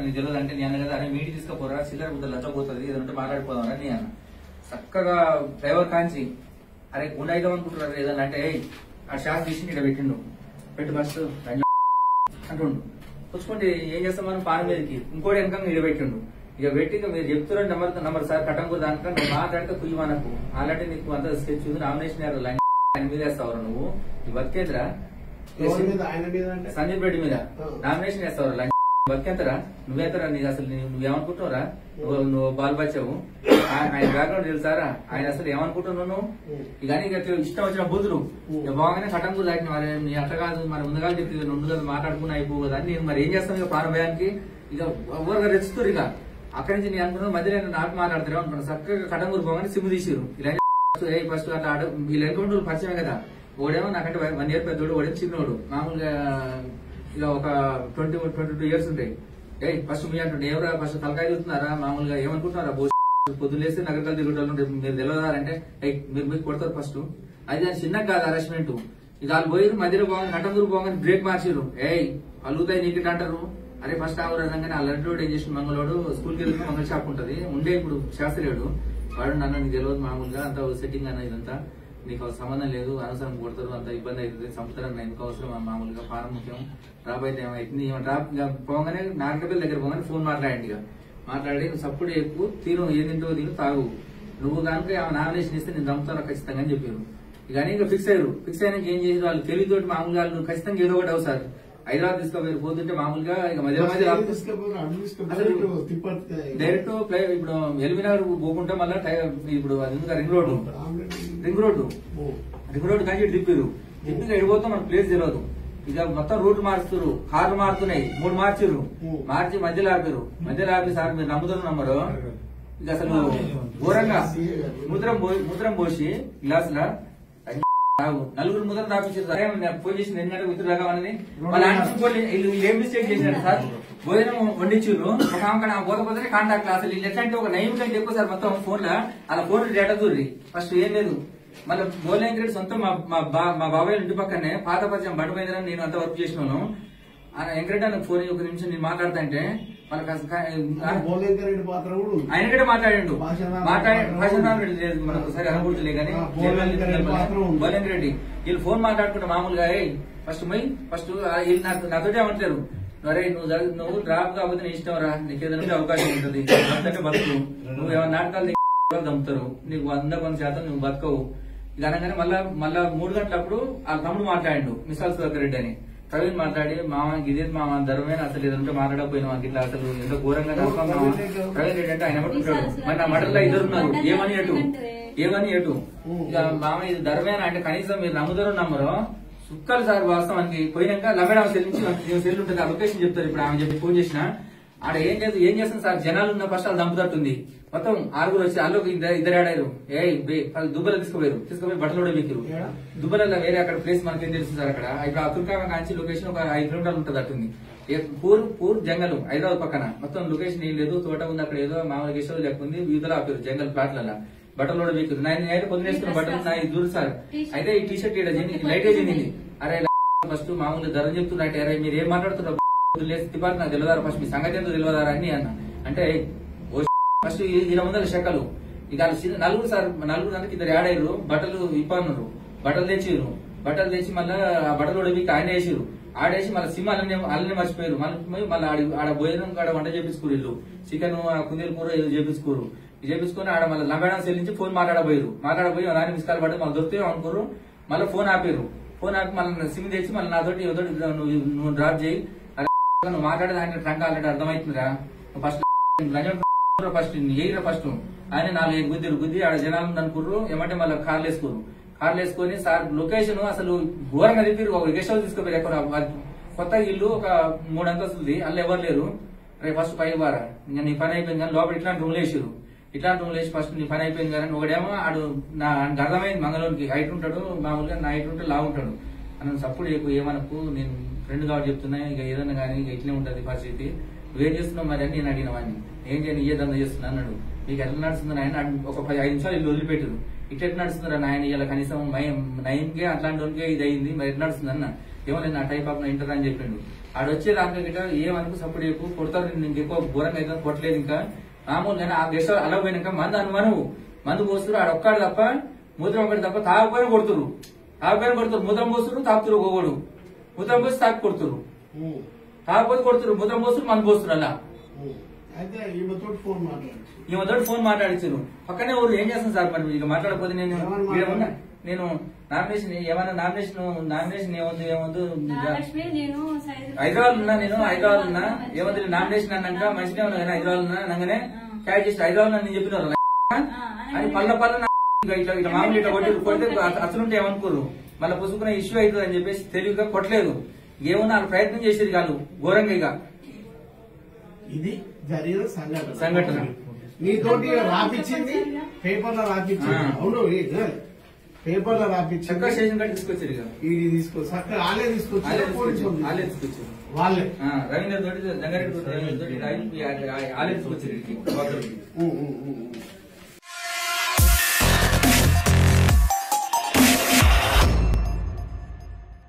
నీకు తెలియదు అంటే నేను కదా అరే మీటి తీసుకుపోరా చిల్లర గుడ్డ లచ్చపోతుంది ఏదంటే మాట్లాడిపోదాం అని అన్న చక్కగా డ్రైవర్ కాంచి అరే గుండె అయిదాం అనుకుంటున్నారు ఏదన్నా అంటే ఆ షాక్ తీసి ఇక్కడ పెట్టిండు పెట్టి ఫస్ట్ అంటుండు పుచ్చుకుంటే ఏం చేస్తాం మనం పాన మీదకి ఇంకోటి వెనక ఇక్కడ పెట్టిండు ఇక పెట్టి మీరు చెప్తున్నారు నంబర్ సార్ కట్టంకు దానికన్నా నువ్వు మాట్లాడితే కుయ్యి మనకు ఆల్రెడీ నీకు అంత స్కెచ్ ఉంది నామినేషన్ ఆయన మీద వేస్తావు నువ్వు ఈ బతికేంద్రా సందీప్ రెడ్డి మీద నామినేషన్ వేస్తావు బతికేంతరా నువ్వేతరా నీకు అసలు నువ్వేమనుకుంటున్నావురా నువ్వు బాల్ బచ్చావు ఆయన బ్యాక్గ్రౌండ్ తెలుసారా ఆయన అసలు ఏమనుకుంటున్నావు నువ్వు ఇక ఇష్టం వచ్చిన బుద్ధులు ఇక బాగానే కటంకు దాటిన మరి నీ అట్ట కాదు మరి ముందుగా చెప్పి ముందుగా మాట్లాడుకుని అయిపో కదా నేను మరి ఏం చేస్తాను ఇక ప్రారంభయానికి ఇక ఎవరుగా రెచ్చుతారు ఇక అక్కడి నుంచి నేను అనుకున్నాను మధ్యలో నాకు మాట్లాడతారు అనుకున్నాను చక్కగా కటంగూరు పోగానే సిమ్ తీసిరు ఇలా ఫస్ట్ అట్లా వీళ్ళు ఎన్కౌంటర్ పరిచయమే కదా ఓడేమో నాకంటే 1 year పెద్దోడు ఓడేమో చిన్నోడు మామూలుగా ఇలా ఒక 22 years ఉంటాయి ఫస్ట్ మీ అంటుంటే ఎవరా ఫస్ట్ తలకాయ చూస్తున్నారా మామూలుగా ఏమనుకుంటున్నారా పొద్దులేసి నగరకాలు తిరుగుతారు మీరు తెలియదారంటే మీరు కొడతారు ఫస్ట్ అది దాని చిన్న కాదు అరెస్ట్మెంట్ ఇది వాళ్ళు పోయి మధ్యలో పోగానే కటంగూరు పోగానే బ్రేక్ మార్చిరు అలుగుతాయి నీకు అంటారు అరే ఫస్ట్ ఆవరంగానే ఆ లడ్డు ఏం చేసిన మంగళోడు స్కూల్కి వెళ్తే మంగళ షాప్ ఉంటది ఉండే ఇప్పుడు శాస్త్రీయుడు వాడు నన్ను నీకు తెలియదు మామూలుగా అంత సెట్టింగ్ అన్న ఇదంతా నీకు సంబంధం లేదు అనవసరం కొడతారు అంత ఇబ్బంది అవుతుంది సంవత్సరం ఎందుకు అవసరం మామూలుగా పానం ముఖ్యం డ్రాప్ అయితే ఏమైతుంది డ్రాప్ పోగానే నాగపల్లి దగ్గర పోగానే ఫోన్ మాట్లాడండి ఇక మాట్లాడి నువ్వు సప్పుడు ఎక్కువ తీరు ఏదింటో తిను తాగు నువ్వు కనుక నామినేషన్ ఇస్తే నేను చంపుతాను ఖచ్చితంగా అని చెప్పారు ఇక ఫిక్స్ అయ్యారు ఫిక్స్ అయినాక ఏం చేసి వాళ్ళు తెలివితోటి మామూలుగా వాళ్ళు ఖచ్చితంగా ఏదో ఒకటి అవుతారు హైదరాబాద్ తీసుకుపోయారు పోతుంటే మామూలుగా ఇక మధ్య డైరెక్ట్ ఇప్పుడు ఎల్బీనగర్ పోకుంటే మళ్ళీ ఇప్పుడు రింగ్ రోడ్డు కానీ తిప్పారు తిప్పిగా ఎడిపోతాం మనకు ప్లేస్ తెలియదు ఇక మొత్తం రూట్ మారుస్తారు కార్లు మారుతున్నాయి 3 మార్చిర్రు మార్చి మధ్యలో ఆపి సార్ మీరు నమ్మరు ఇక అసలు ఘోరంగా మూత్రం పోసి గ్లాసులా నలుగురు ముద్ర రాపించారు ఫోన్ చేసి నిన్నటి మిత్రులు రావాలని వీళ్ళు ఏం మిస్టేక్ చేసినారు సార్ భోజనం వండించారు ఒక ఆమె పోతే కాంటాక్ట్ అసలు వీళ్ళు ఎట్లా అంటే ఒక 9 కంటే ఎక్కువ సార్ మొత్తం ఫోన్ లో అలా ఫోన్ డేటా దూరి ఫస్ట్ ఏం లేదు మళ్ళీ బోలేంకరెడ్డి సొంతం మా బాబాయ్ ఇంటి పక్కనే పాత పరిచయం బట్టపోయిందని నేను అంత వర్క్ చేసినాను వెంకరెడ్డి నాకు ఫోన్ 1 నిమిషం నేను మాట్లాడతా అంటే ఆయన కూడా మాట్లాడిండు లేదు మనకు ఒకసారి అనుభూతులే కానీ బోలేంకర్ రెడ్డి వీళ్ళు ఫోన్ మాట్లాడుకుంటా మామూలుగా ఫస్ట్ నాతోటే ఏమంటారు అరే నువ్వు డ్రాప్ కాకపోతే నీ ఇష్టం రా నీకు ఏదైనా అవకాశం ఉంటుంది అంతటే బతుకు నువ్వు ఏమైనా నాటకాలు దమ్ముతారు నీకు 100% నువ్వు బతకవు ఇది అనగానే మళ్ళా 3 గంటలప్పుడు వాళ్ళ తమ్ముడు మాట్లాడిండు మిసాల్ సుధాకర్ రెడ్డి అని ప్రవీణ్ మాట్లాడి మామ ఇదే మామ ధర్మేన అసలు ఏదంటే మాట్లాడకపోయినా మాకు ఇట్లా అసలు ఎంతో ఘోరంగా ప్రవీణ్ రెడ్డి అంటే ఆయన పట్టుకుంటాడు మరి నా మటల్లో 2 ఉన్నారు ఏమని ఎటు ఇక మామ ఇది ధర్మేన అంటే కనీసం మీరు నమ్మరు సుక్కలు సార్ వాస్తవానికి పోయినాక లబేడ సెల్ నుంచి సెల్ ఉంటుంది ఆ లొకేషన్ చెప్తారు ఇప్పుడు ఆమె చెప్పి ఫోన్ చేసిన ఆడ ఏం చేస్తుంది సార్ జనాలు ఉన్న ఫస్ట్ వాళ్ళు దంపుతట్టుంది మొత్తం 6 వచ్చి వాళ్ళకి 2 ఆడారు దుబ్బల తీసుకుపోయి బట్టలు కూడా మీకిరు దుబ్బలలో వేరే అక్కడ ప్లేస్ మనకేం తెలుస్తుంది సార్ అక్కడ ఇప్పుడు ఆ తుర్కామ కాంచి లొకేషన్ ఒక 5 కిలోమీటర్లు ఉంటుంది అట్టుంది పూర్ జంగల్ హైదరాబాద్ పక్కన మొత్తం లొకేషన్ ఏం లేదు తోట ఉంది అక్కడ ఏదో మామూలు గెస్టులు లేకుంది వీధిలో ఆపారు జంగల్ ప్లాట్లలో బట్టలు కూడా మీకిరు నేను పొందేసుకున్న బట్టలు నా దూరు సార్ అయితే ఈ టీషర్ట్ లైట్ చెందింది అరే ఫస్ట్ మామూలు ధర చెప్తున్నట్టే అరే మీరు ఏం మాట్లాడుతున్నారు తిపాటి నాకు తెలియదారా ఫస్ట్ మీ సంగతి ఎందుకు తెలియదారా అని అన్న అంటే ఫస్ట్ ఈయన ముందర శకలు ఇక నలుగురు అందరికి 2 ఆడారు బట్టలు ఇప్పన్నారు బట్టలు తెచ్చి మళ్ళీ ఆ బట్టలు ఉడవికి ఆయన వేసిరు ఆడేసి మళ్ళీ సిమ్ అల్లనే మర్చిపోయారు మళ్ళీ ఆడ భోజనం కాడ వంట చేపించుకోరు ఇల్లు చికెన్ కుందేలు కూర ఏదో చేపించుకొని ఆడ మళ్ళీ లంబేడా సెల్ నుంచి ఫోన్ మాట్లాడబోయి రాని మిస్కాల్ పడి మళ్ళీ దొరికితే అనుకోరు మళ్ళీ ఫోన్ ఆపి మళ్ళీ సిమ్ తెచ్చి మళ్ళీ నాతోటి నువ్వు డ్రాప్ చేయి నువ్వు మాట్లాడేది ఆయన ట్రంక్ ఆల్రెడీ అర్థమవుతుందిరా ఫస్ట్ ఫస్ట్ ఆయన 4 గుద్ది ఆడ జనాలు అనుకుర్రు ఏమంటే మళ్ళీ కార్లు వేసుకొని సార్ లొకేషన్ అసలు ఘోరంగా తిప్పారు ఒక గెస్ట్ హౌస్ తీసుకుపోయారు ఎక్కడ కొత్త ఇల్లు ఒక 3 అంతస్తులది అందులో ఎవరు లేరు రేపు ఫస్ట్ 5 బారా ఇంకా నీ పని అయిపోయింది కానీ లోపల ఇట్లాంటి రూమ్లు వేసి ఫస్ట్ నీ పని అయిపోయింది కానీ ఒకడేమో ఆడు నాకు అర్థమైంది మంగళూరుకి హైట్ ఉంటాడు మామూలుగా నా హైట్ ఉంటే లావు ఉంటాడు అని సప్పుడు ఏమనకు నేను ఫ్రెండ్ కాబట్టి చెప్తున్నా ఇక ఏదన్నా కానీ ఇక ఇట్లే ఉంటది పరిస్థితి నువ్వేం చేస్తున్నావు మరి అని నేను అడిగిన వాడిని ఏం చేయను ఏ దందా చేస్తున్నా అన్నాడు మీకు ఎట్లా నడుస్తుంది ఆయన ఒక 5 నిమిషాలు ఇల్లు వదిలిపెట్టారు ఇట్లా నడుస్తుందా ఆయన ఇలా కనీసం 9కే అట్లాంటి వాళ్ళకే ఇది అయింది మరి ఎట్లా నడుస్తుంది అన్న ఏమో నేను ఆ టైప్ ఆఫ్ ఇంటర్ అని చెప్పిండు ఆడొచ్చే దాంట్లో గిట్ట ఏమనుకు సపోర్ట్ చేయకు కొడతారు నీకు ఎక్కువ ఘోరంగా అయితే కొట్టలేదు ఇంకా మామూలుగా ఆ గెస్ట్ అలా పోయినాక మందు అనుమానవు మందు పోస్తున్నారు ఆడొక్కడు తప్ప మూత్రం ఒకటి తప్ప తాగపోయినా కొడుతురు మూత్రం పోస్తున్నారు తాగుతురు ఒకడు మూత్రం పోసి తాగి కొడుతురు తాగపోతే కొడుతురు మూత్రం పోస్తున్నారు మందు పోస్తున్నారు అలా ఈమెతోటి ఫోన్ మాట్లాడించారు పక్కనే ఊరు ఏం చేస్తాను సార్ మరి ఇక మాట్లాడకపోతే నేను నామినేషన్ ఏమన్నా నామినేషన్ ఏముంది హైదరాబాద్ ఉన్నా ఏముంది నామినేషన్ అన్నాక మంచిగా ఉన్నా హైదరాబాద్ ఉన్నా అనగానే క్యాచ్ చేసి హైదరాబాద్ నేను చెప్పినారు అని పళ్ళ ఇట్లా మామూలు ఇట్లా కొడితే అసలుంటే ఏమనుకోరు మళ్ళీ పుసుకున్న ఇష్యూ అవుతుంది అని చెప్పేసి తెలివిగా కొట్టలేదు ఏమన్నా వాళ్ళు ప్రయత్నం చేసేది కాదు ఘోరంగా ఇక ఇది జరిగిన సంఘటన నీతోటి రాపించింది పేపర్లో రాపించింది అవును పేపర్లో రాపించింది స్టేషన్ కాడ తీసుకొచ్చారు ఇక ఇది తీసుకొచ్చి అక్కడ వాళ్ళే తీసుకొచ్చారు వాళ్ళే రవీంద్ర తోటి జంగారెడ్డి తోటి వాళ్ళే తీసుకొచ్చారు